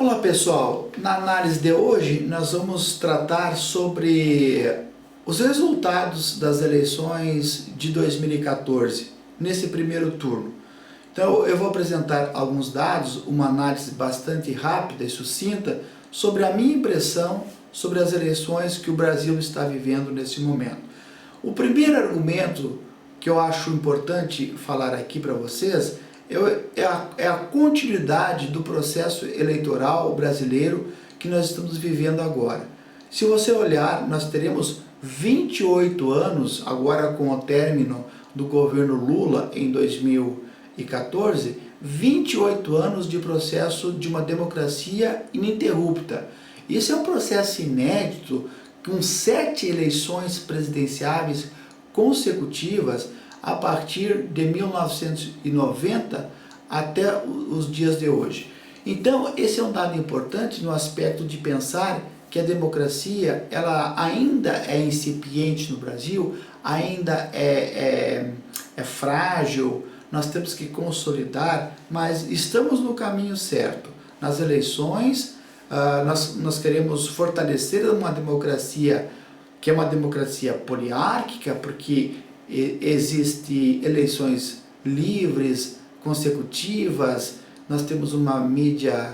Olá pessoal, na análise de hoje nós vamos tratar sobre os resultados das eleições de 2014, nesse primeiro turno. Então eu vou apresentar alguns dados, uma análise bastante rápida e sucinta sobre a minha impressão sobre as eleições que o Brasil está vivendo nesse momento. O primeiro argumento que eu acho importante falar aqui para vocês é a continuidade do processo eleitoral brasileiro que nós estamos vivendo agora. Se você olhar, nós teremos 28 anos, agora com o término do governo Lula em 2014, 28 anos de processo de uma democracia ininterrupta. Isso é um processo inédito, com 7 eleições presidenciáveis consecutivas, a partir de 1990 até os dias de hoje. Então, esse é um dado importante no aspecto de pensar que a democracia ela ainda é incipiente no Brasil, ainda é frágil, nós temos que consolidar, mas estamos no caminho certo. Nas eleições, nós queremos fortalecer uma democracia que é uma democracia poliárquica, porque existem eleições livres, consecutivas, nós temos uma mídia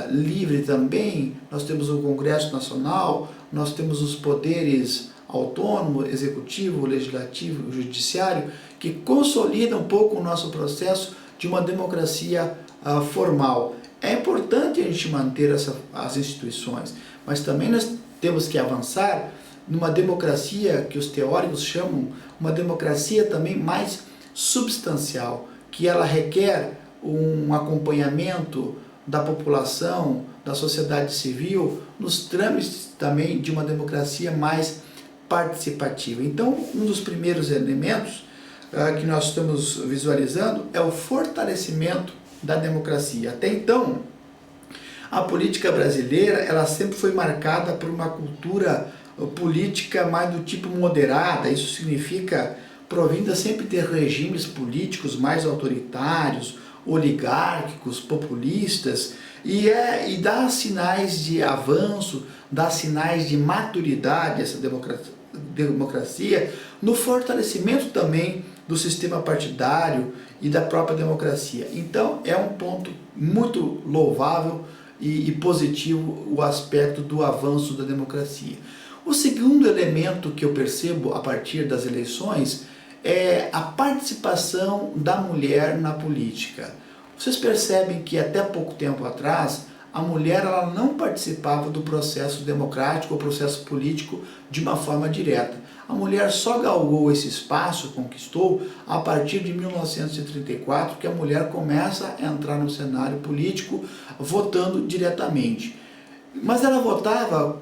livre também, nós temos o Congresso Nacional, nós temos os poderes autônomos, executivo, legislativo e judiciário, que consolidam um pouco o nosso processo de uma democracia formal. É importante a gente manter as instituições, mas também nós temos que avançar numa democracia que os teóricos chamam uma democracia também mais substancial, que ela requer um acompanhamento da população, da sociedade civil, nos trâmites também de uma democracia mais participativa. Então, um dos primeiros elementos que nós estamos visualizando é o fortalecimento da democracia. Até então, a política brasileira ela sempre foi marcada por uma cultura política mais do tipo moderada. Isso significa provinda sempre de regimes políticos mais autoritários, oligárquicos, populistas, e dá sinais de avanço, dá sinais de maturidade essa democracia, no fortalecimento também do sistema partidário e da própria democracia. Então é um ponto muito louvável e positivo o aspecto do avanço da democracia. O segundo elemento que eu percebo a partir das eleições é a participação da mulher na política. Vocês percebem que até pouco tempo atrás a mulher ela não participava do processo democrático ou processo político de uma forma direta. A mulher só galgou esse espaço, conquistou, a partir de 1934, que a mulher começa a entrar no cenário político votando diretamente. Mas ela votava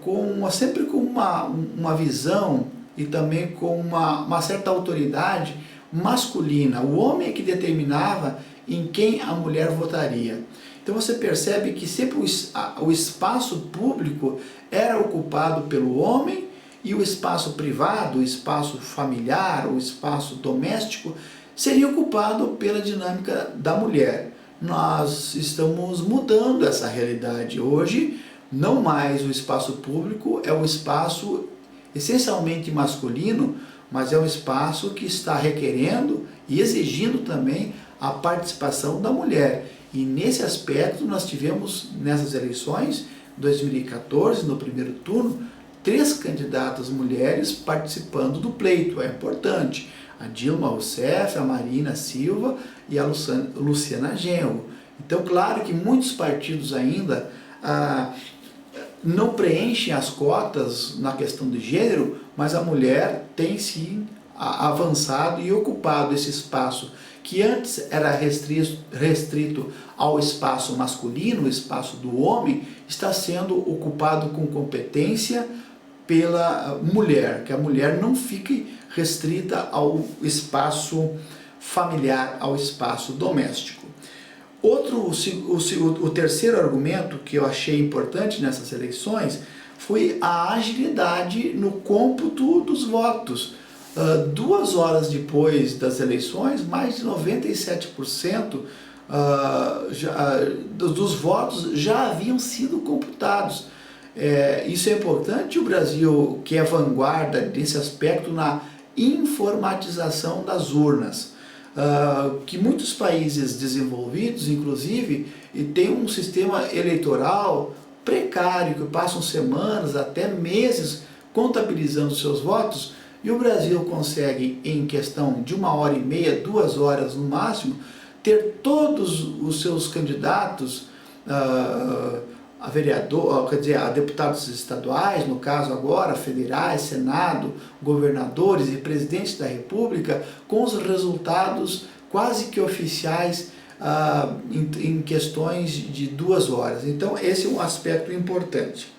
sempre com uma visão e também com uma certa autoridade masculina. O homem é que determinava em quem a mulher votaria. Então você percebe que sempre o espaço público era ocupado pelo homem e o espaço privado, o espaço familiar, o espaço doméstico seria ocupado pela dinâmica da mulher. Nós estamos mudando essa realidade. Hoje, não mais o espaço público é o espaço essencialmente masculino, mas é um espaço que está requerendo e exigindo também a participação da mulher. E nesse aspecto nós tivemos nessas eleições, 2014, no primeiro turno, 3 candidatas mulheres participando do pleito. É importante. A Dilma Rousseff, a Marina Silva e a Luciana Genro. Então, claro que muitos partidos ainda não preenchem as cotas na questão de gênero, mas a mulher tem sim avançado e ocupado esse espaço que antes era restrito ao espaço masculino, o espaço do homem, está sendo ocupado com competência pela mulher, que a mulher não fique restrita ao espaço familiar, ao espaço doméstico. O terceiro argumento que eu achei importante nessas eleições foi a agilidade no cômputo dos votos. 2 horas depois das eleições, mais de 97% dos votos já haviam sido computados. Isso é importante. O Brasil, que é vanguarda nesse aspecto na informatização das urnas, que muitos países desenvolvidos, inclusive, têm um sistema eleitoral precário, que passam semanas, até meses, contabilizando seus votos, e o Brasil consegue, em questão de 1h30, 2 horas no máximo, ter todos os seus candidatos a vereador, quer dizer, a deputados estaduais, no caso agora, federais, Senado, governadores e presidentes da República, com os resultados quase que oficiais em questões de 2 horas. Então, esse é um aspecto importante.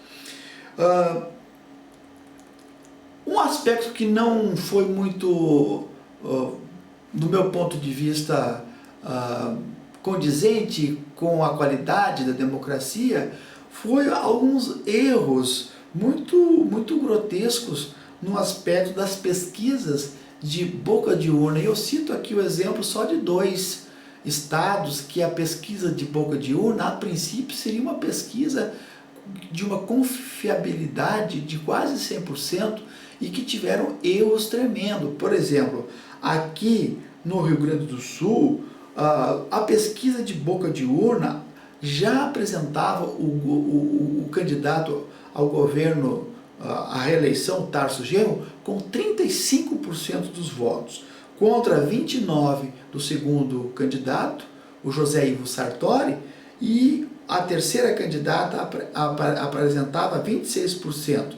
Um aspecto que não foi muito, do meu ponto de vista, condizente com a qualidade da democracia, foi alguns erros muito grotescos no aspecto das pesquisas de boca de urna. Eu cito aqui o exemplo só de 2 estados que a pesquisa de boca de urna, a princípio, seria uma pesquisa de uma confiabilidade de quase 100% e que tiveram erros tremendos. Por exemplo, aqui no Rio Grande do Sul, a pesquisa de boca de urna já apresentava o candidato ao governo, à reeleição, Tarso Genro, com 35% dos votos, contra 29% do segundo candidato, o José Ivo Sartori, e a terceira candidata apresentava 26%.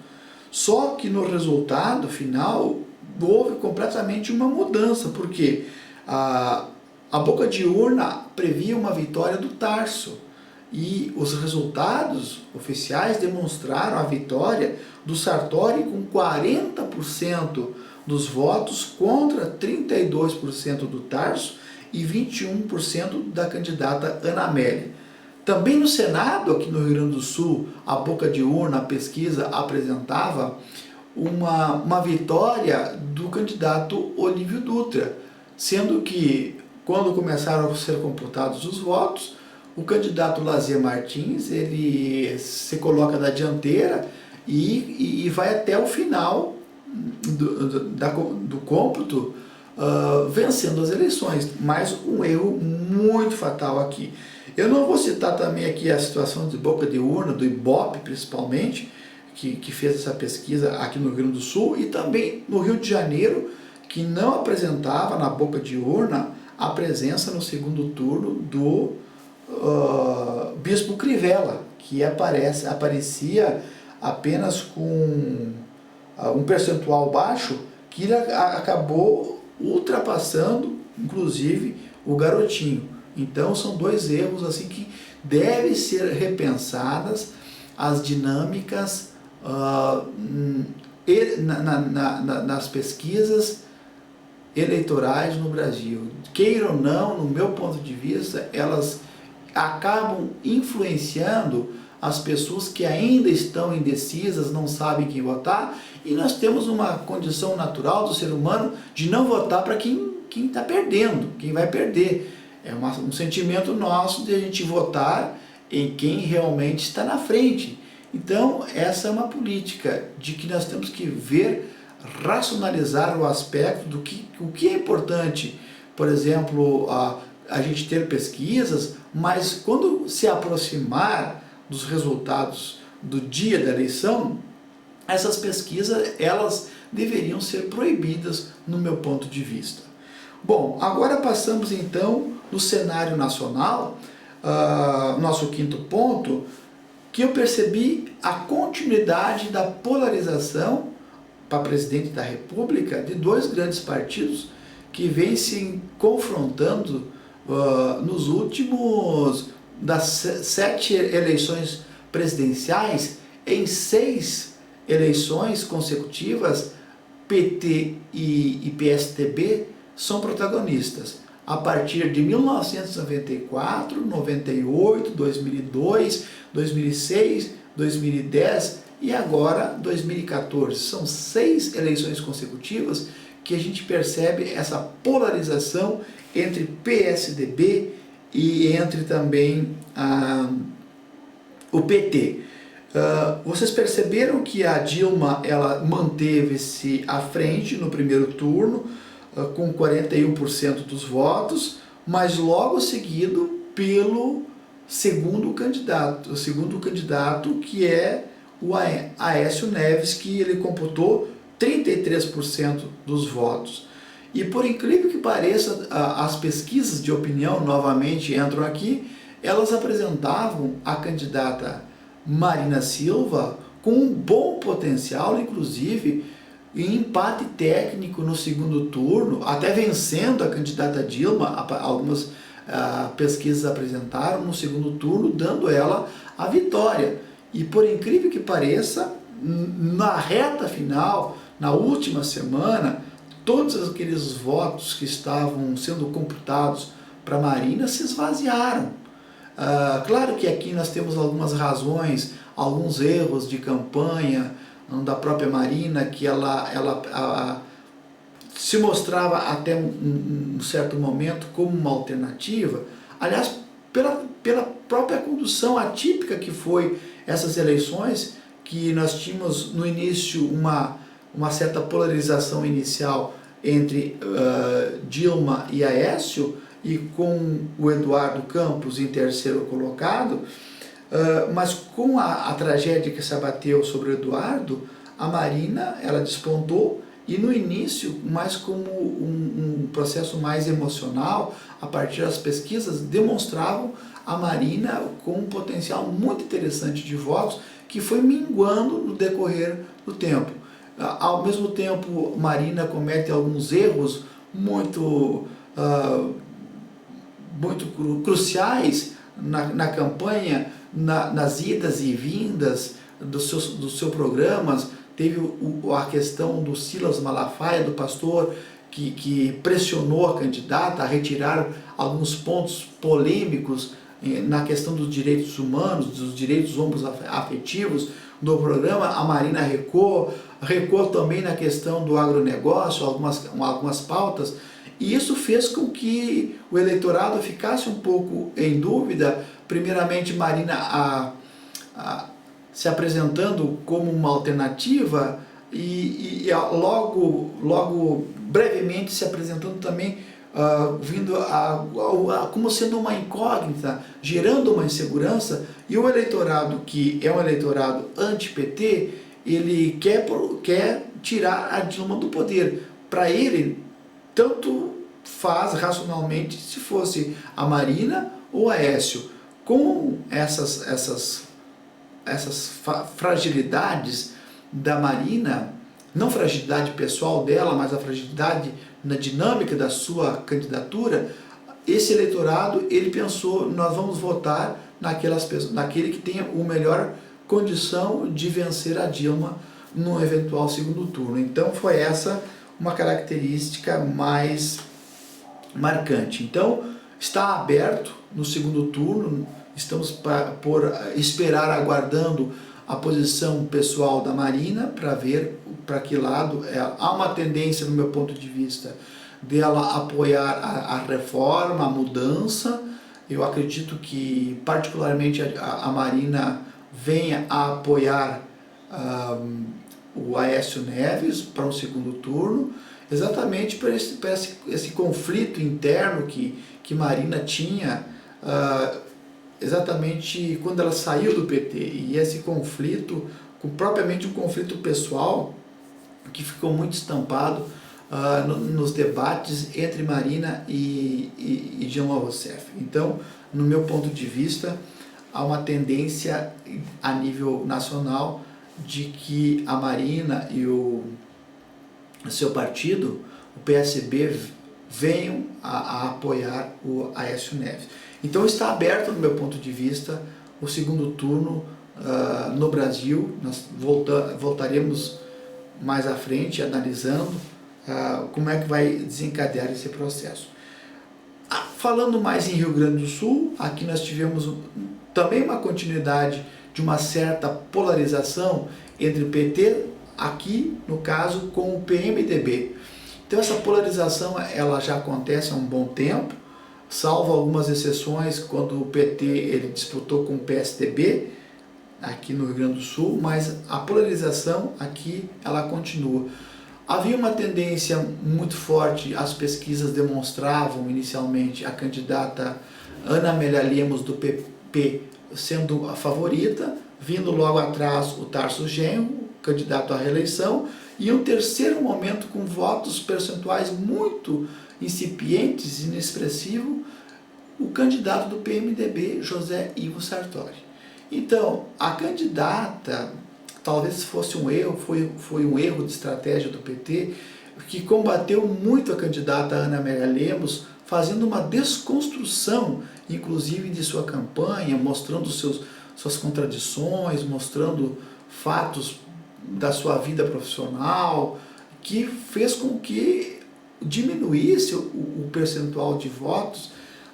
Só que no resultado final houve completamente uma mudança, porque a boca de urna previa uma vitória do Tarso, e os resultados oficiais demonstraram a vitória do Sartori com 40% dos votos contra 32% do Tarso e 21% da candidata Ana Amélia. Também no Senado, aqui no Rio Grande do Sul, a boca de urna, a pesquisa apresentava uma vitória do candidato Olívio Dutra, sendo que, quando começaram a ser computados os votos, o candidato Lazier Martins, ele se coloca na dianteira e vai até o final do cômputo, vencendo as eleições. Mas um erro muito fatal aqui. Eu não vou citar também aqui a situação de boca de urna, do Ibope principalmente, que fez essa pesquisa aqui no Rio Grande do Sul, e também no Rio de Janeiro, que não apresentava na boca de urna a presença no segundo turno do Bispo Crivella, que aparecia apenas com um percentual baixo, que ele acabou ultrapassando, inclusive, o Garotinho. Então, são 2 erros assim que devem ser repensadas as dinâmicas nas pesquisas eleitorais no Brasil. Queira ou não, no meu ponto de vista, elas acabam influenciando as pessoas que ainda estão indecisas, não sabem quem votar, e nós temos uma condição natural do ser humano de não votar para quem está perdendo, quem vai perder. É um sentimento nosso de a gente votar em quem realmente está na frente. Então, essa é uma política de que nós temos que ver, racionalizar o aspecto do o que é importante. Por exemplo, a gente ter pesquisas, mas quando se aproximar dos resultados do dia da eleição, essas pesquisas elas deveriam ser proibidas, no meu ponto de vista. Bom, agora passamos então no cenário nacional, nosso quinto ponto, que eu percebi a continuidade da polarização para presidente da República de 2 grandes partidos que vêm se confrontando nos últimos, das 7 eleições presidenciais, em 6 eleições consecutivas, PT e PSDB são protagonistas. A partir de 1994, 98, 2002, 2006, 2010 e agora 2014. São 6 eleições consecutivas que a gente percebe essa polarização entre PSDB e entre também o PT. Vocês perceberam que a Dilma ela manteve-se à frente no primeiro turno, com 41% dos votos, mas logo seguido pelo segundo candidato que é o Aécio Neves, que ele computou 33% dos votos. E por incrível que pareça, as pesquisas de opinião, novamente entram aqui, elas apresentavam a candidata Marina Silva com um bom potencial, inclusive em empate técnico no segundo turno, até vencendo a candidata Dilma. Algumas pesquisas apresentaram no segundo turno, dando ela a vitória. E por incrível que pareça, na reta final, na última semana, todos aqueles votos que estavam sendo computados para Marina se esvaziaram. Claro que aqui nós temos algumas razões, alguns erros de campanha da própria Marina, que ela se mostrava até um certo momento como uma alternativa, aliás, pela própria condução atípica que foi essas eleições, que nós tínhamos no início uma certa polarização inicial entre Dilma e Aécio, e com o Eduardo Campos em terceiro colocado, mas com a tragédia que se abateu sobre o Eduardo, a Marina ela despontou, e no início, mais como um processo mais emocional, a partir das pesquisas, demonstravam a Marina com um potencial muito interessante de votos, que foi minguando no decorrer do tempo. Ao mesmo tempo, Marina comete alguns erros muito cruciais na campanha, nas idas e vindas dos seus programas. Teve a questão do Silas Malafaia, do pastor, que pressionou a candidata a retirar alguns pontos polêmicos na questão dos direitos humanos, dos direitos homoafetivos do programa. A Marina recuou também na questão do agronegócio, algumas pautas, e isso fez com que o eleitorado ficasse um pouco em dúvida. Primeiramente, Marina se apresentando como uma alternativa e logo brevemente se apresentando também vindo como sendo uma incógnita, gerando uma insegurança. E o eleitorado, que é um eleitorado anti-PT, ele quer tirar a Dilma do poder. Para ele, tanto faz racionalmente se fosse a Marina ou a Aécio. Com essas fragilidades da Marina, não fragilidade pessoal dela, mas a fragilidade na dinâmica da sua candidatura, esse eleitorado, ele pensou: nós vamos votar naquele que tenha a melhor condição de vencer a Dilma no eventual segundo turno. Então foi essa uma característica mais marcante. Então está aberto no segundo turno, estamos por esperar, aguardando a posição pessoal da Marina para ver para que lado. Há uma tendência, no meu ponto de vista, dela apoiar a reforma, a mudança. Eu acredito que particularmente a Marina venha a apoiar o Aécio Neves para um segundo turno, exatamente por esse conflito interno que Marina tinha exatamente quando ela saiu do PT, e esse conflito, propriamente um conflito pessoal, que ficou muito estampado nos debates entre Marina e Dilma Rousseff. Então, no meu ponto de vista, há uma tendência a nível nacional de que a Marina e o seu partido, o PSB, venham a apoiar o Aécio Neves. Então está aberto, no meu ponto de vista, o segundo turno no Brasil. Nós voltaremos mais à frente analisando como é que vai desencadear esse processo. Falando mais em Rio Grande do Sul, aqui nós tivemos também uma continuidade de uma certa polarização entre o PT, aqui no caso com o PMDB. Então essa polarização ela já acontece há um bom tempo. salvo algumas exceções, quando o PT ele disputou com o PSDB, aqui no Rio Grande do Sul, mas a polarização aqui ela continua. Havia uma tendência muito forte, as pesquisas demonstravam inicialmente a candidata Ana Amélia Lemos do PP sendo a favorita, vindo logo atrás o Tarso Genro, candidato à reeleição, e um terceiro momento com votos percentuais muito incipientes, inexpressivo, o candidato do PMDB, José Ivo Sartori. Então, a candidata, talvez fosse um erro, foi um erro de estratégia do PT, que combateu muito a candidata Ana Amélia Lemos, fazendo uma desconstrução, inclusive, de sua campanha, mostrando suas contradições, mostrando fatos da sua vida profissional, que fez com que diminuísse o percentual de votos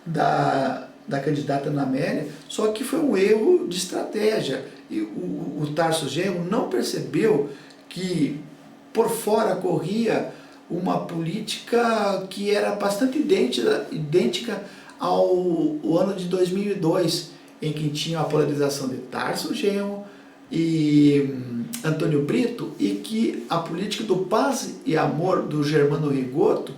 da candidata Ana Amélia, só que foi um erro de estratégia. E o Tarso Genro não percebeu que por fora corria uma política que era bastante idêntica ao ano de 2002, em que tinha a polarização de Tarso Genro e Antônio Brito, e que a política do paz e amor do Germano Rigoto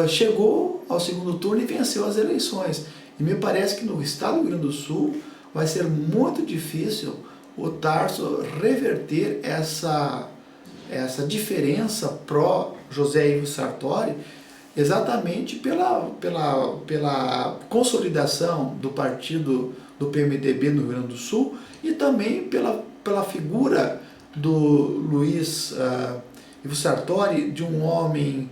chegou ao segundo turno e venceu as eleições. E me parece que no estado do Rio Grande do Sul vai ser muito difícil o Tarso reverter essa diferença pró-José Ivo Sartori, exatamente pela consolidação do partido do PMDB no Rio Grande do Sul e também pela figura do Luiz Ivo Sartori, de um homem,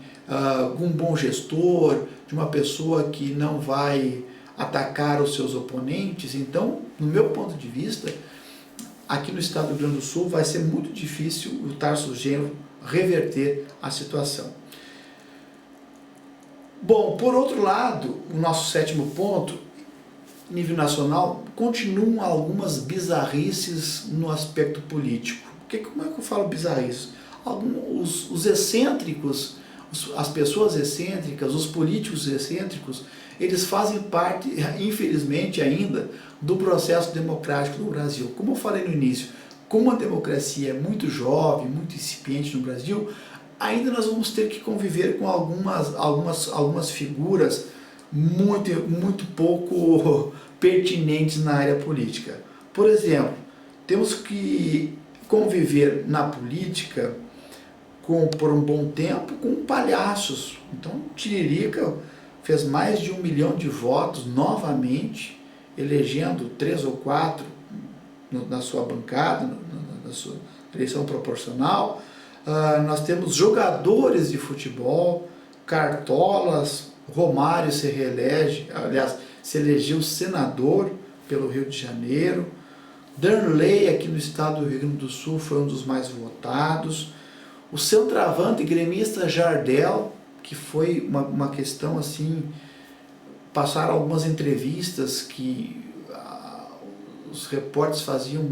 um bom gestor, de uma pessoa que não vai atacar os seus oponentes. Então, no meu ponto de vista, aqui no estado do Rio Grande do Sul vai ser muito difícil o Tarso Genro reverter a situação. Bom, por outro lado, o nosso sétimo ponto, nível nacional, continuam algumas bizarrices no aspecto político. Como é que eu falo bizarrices? Os excêntricos, as pessoas excêntricas, os políticos excêntricos, eles fazem parte, infelizmente ainda, do processo democrático no Brasil. Como eu falei no início, como a democracia é muito jovem, muito incipiente no Brasil, ainda nós vamos ter que conviver com algumas figuras muito pouco pertinentes na área política. Por exemplo, temos que conviver na política por um bom tempo com palhaços. Então, Tiririca fez mais de 1 milhão de votos novamente, elegendo 3 ou 4 na sua bancada, na sua eleição proporcional. Nós temos jogadores de futebol, cartolas. Romário se reelege, aliás, se elegeu senador pelo Rio de Janeiro. Darnley, aqui no estado do Rio Grande do Sul, foi um dos mais votados. O centroavante gremista Jardel, que foi uma questão assim, passaram algumas entrevistas que os repórteres faziam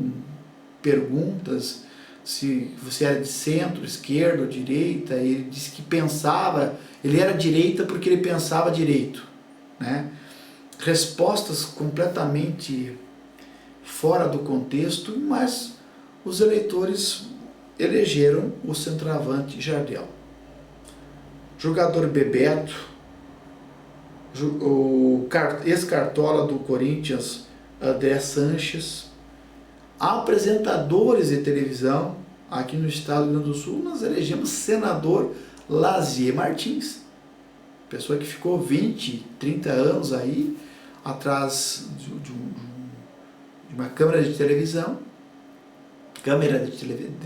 perguntas se você era de centro, esquerda ou direita. Ele disse que pensava, ele era direita porque ele pensava direito, né? Respostas completamente fora do contexto, mas os eleitores elegeram o centroavante Jardel. Jogador Bebeto, o ex-cartola do Corinthians, André Sanches. Apresentadores de televisão, aqui no estado do Rio Grande do Sul, nós elegemos senador Lazier Martins, pessoa que ficou 20, 30 anos aí atrás de uma câmera de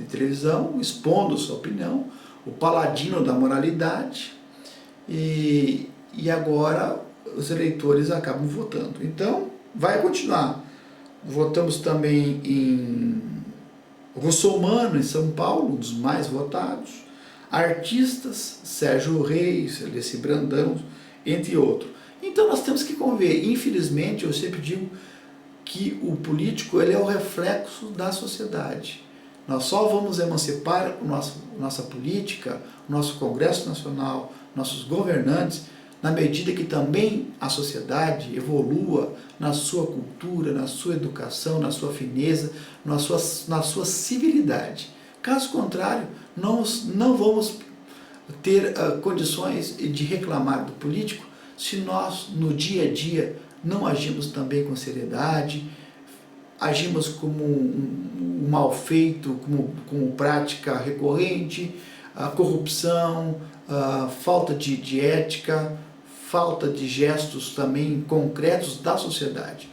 televisão, expondo sua opinião, o paladino da moralidade, e agora os eleitores acabam votando. Então, vai continuar. Votamos também em Russomano, em São Paulo, um dos mais votados. Artistas, Sérgio Reis, Alice Brandão, entre outros. Então nós temos que conviver. Infelizmente, eu sempre digo que o político ele é o reflexo da sociedade. Nós só vamos emancipar nossa política, o nosso Congresso Nacional, nossos governantes, na medida que também a sociedade evolua na sua cultura, na sua educação, na sua fineza, na sua civilidade. Caso contrário, nós não vamos ter condições de reclamar do político se nós, no dia a dia, não agimos também com seriedade, agimos como um mal feito, como prática recorrente, a corrupção, a falta de ética, falta de gestos também concretos da sociedade.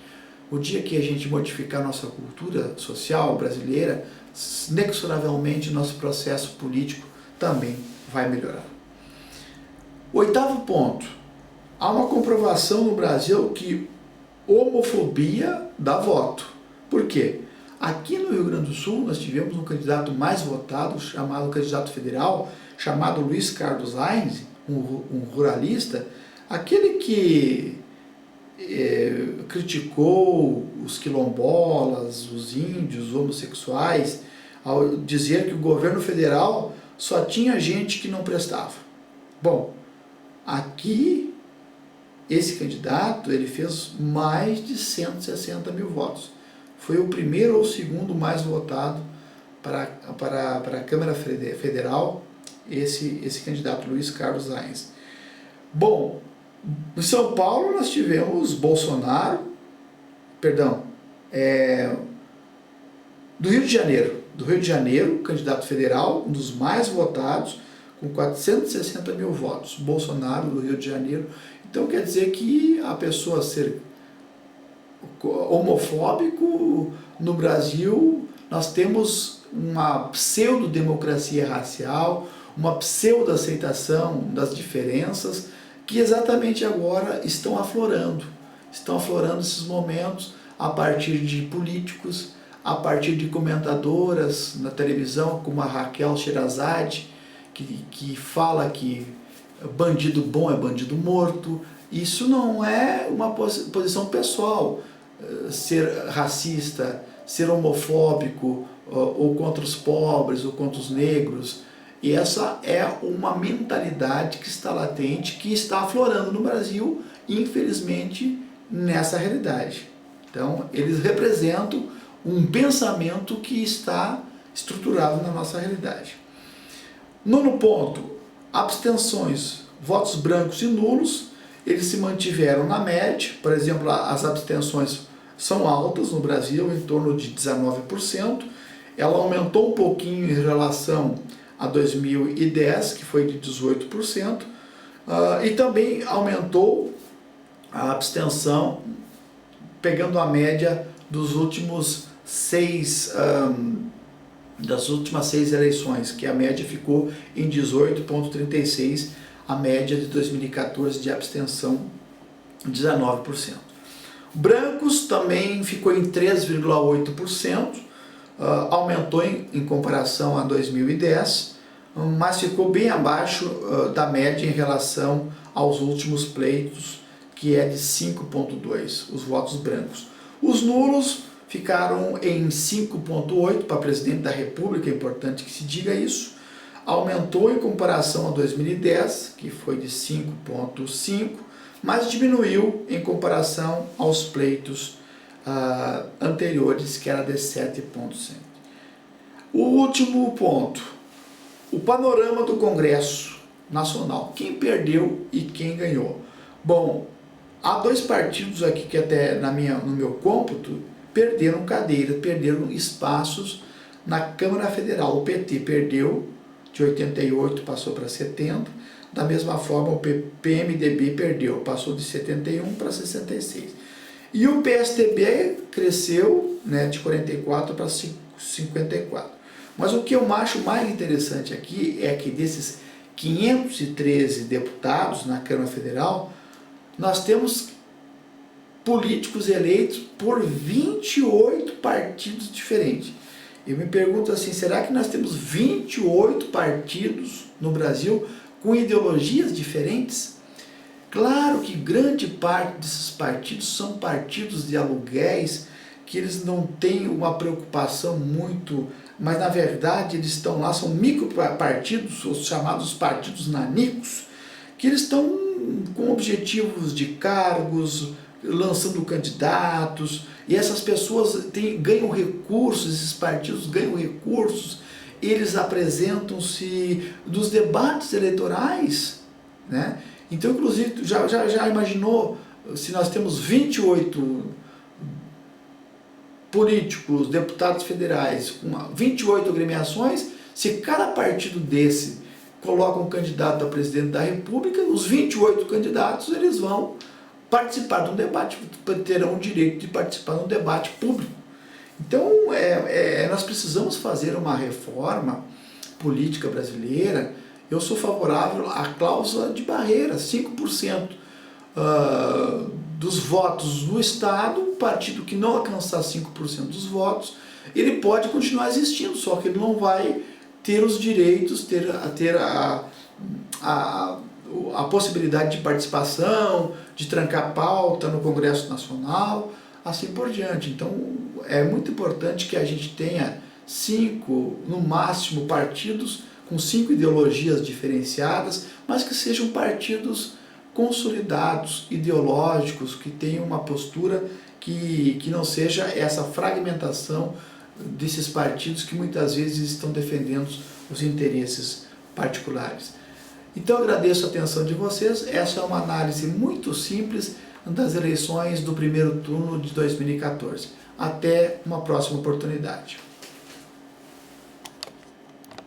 O dia que a gente modificar nossa cultura social brasileira, inexoravelmente nosso processo político também vai melhorar. Oitavo ponto. Há uma comprovação no Brasil que homofobia dá voto. Por quê? Aqui no Rio Grande do Sul nós tivemos um candidato mais votado, chamado candidato federal, chamado Luiz Carlos Reis, um ruralista, aquele que criticou os quilombolas, os índios, os homossexuais, ao dizer que o governo federal só tinha gente que não prestava. Bom, aqui esse candidato ele fez mais de 160 mil votos. Foi o primeiro ou o segundo mais votado para a Câmara Federal, esse candidato Luiz Carlos Reis. Bom, em São Paulo nós tivemos Bolsonaro, do Rio de Janeiro, candidato federal, um dos mais votados, com 460 mil votos, Bolsonaro do Rio de Janeiro. Então quer dizer que a pessoa ser homofóbico no Brasil, nós temos uma pseudo-democracia racial, uma pseudo-aceitação das diferenças, que exatamente agora estão aflorando esses momentos a partir de políticos, a partir de comentadoras na televisão, como a Raquel Sherazade, que fala que bandido bom é bandido morto. Isso não é uma posição pessoal, ser racista, ser homofóbico, ou contra os pobres, ou contra os negros. E essa é uma mentalidade que está latente, que está aflorando no Brasil, infelizmente, nessa realidade. Então, eles representam um pensamento que está estruturado na nossa realidade. Nono ponto, abstenções, votos brancos e nulos, eles se mantiveram na média. Por exemplo, as abstenções são altas no Brasil, em torno de 19%. Ela aumentou um pouquinho em relação a 2010, que foi de 18%, e também aumentou a abstenção, pegando a média das últimas 6 eleições, que a média ficou em 18,36%, a média de 2014 de abstenção 19%. Brancos também ficou em 3,8%, aumentou em comparação a 2010, mas ficou bem abaixo da média em relação aos últimos pleitos, que é de 5,2%, os votos brancos. Os nulos ficaram em 5,8% para presidente da República, é importante que se diga isso. Aumentou em comparação a 2010, que foi de 5,5%, mas diminuiu em comparação aos pleitos anteriores, que era de 7%. O último ponto, o panorama do Congresso Nacional. Quem perdeu e quem ganhou? Bom, há dois partidos aqui que até no meu cômputo perderam cadeiras, perderam espaços na Câmara Federal. O PT perdeu de 88, passou para 70. Da mesma forma, o PMDB perdeu, passou de 71 para 66. E o PSDB cresceu, né, de 44 para 54. Mas o que eu acho mais interessante aqui é que desses 513 deputados na Câmara Federal, nós temos políticos eleitos por 28 partidos diferentes. Eu me pergunto assim, será que nós temos 28 partidos no Brasil com ideologias diferentes? Claro que grande parte desses partidos são partidos de aluguéis, que eles não têm uma preocupação muito, mas na verdade eles estão lá, são micropartidos, os chamados partidos nanicos, que eles estão com objetivos de cargos, lançando candidatos, e essas pessoas ganham recursos, esses partidos ganham recursos, eles apresentam-se nos debates eleitorais, né? Então, inclusive, já imaginou se nós temos 28 políticos, deputados federais, com 28 agremiações, se cada partido desse coloca um candidato a presidente da República, os 28 candidatos eles vão participar de um debate, terão o direito de participar de um debate público. Então, nós precisamos fazer uma reforma política brasileira. Eu sou favorável à cláusula de barreira, 5% dos votos do Estado. O partido que não alcançar 5% dos votos, ele pode continuar existindo, só que ele não vai ter os direitos, ter a possibilidade de participação, de trancar pauta no Congresso Nacional, assim por diante. Então, é muito importante que a gente tenha 5, no máximo, partidos com 5 ideologias diferenciadas, mas que sejam partidos consolidados, ideológicos, que tenham uma postura que não seja essa fragmentação desses partidos que muitas vezes estão defendendo os interesses particulares. Então, eu agradeço a atenção de vocês. Essa é uma análise muito simples das eleições do primeiro turno de 2014. Até uma próxima oportunidade.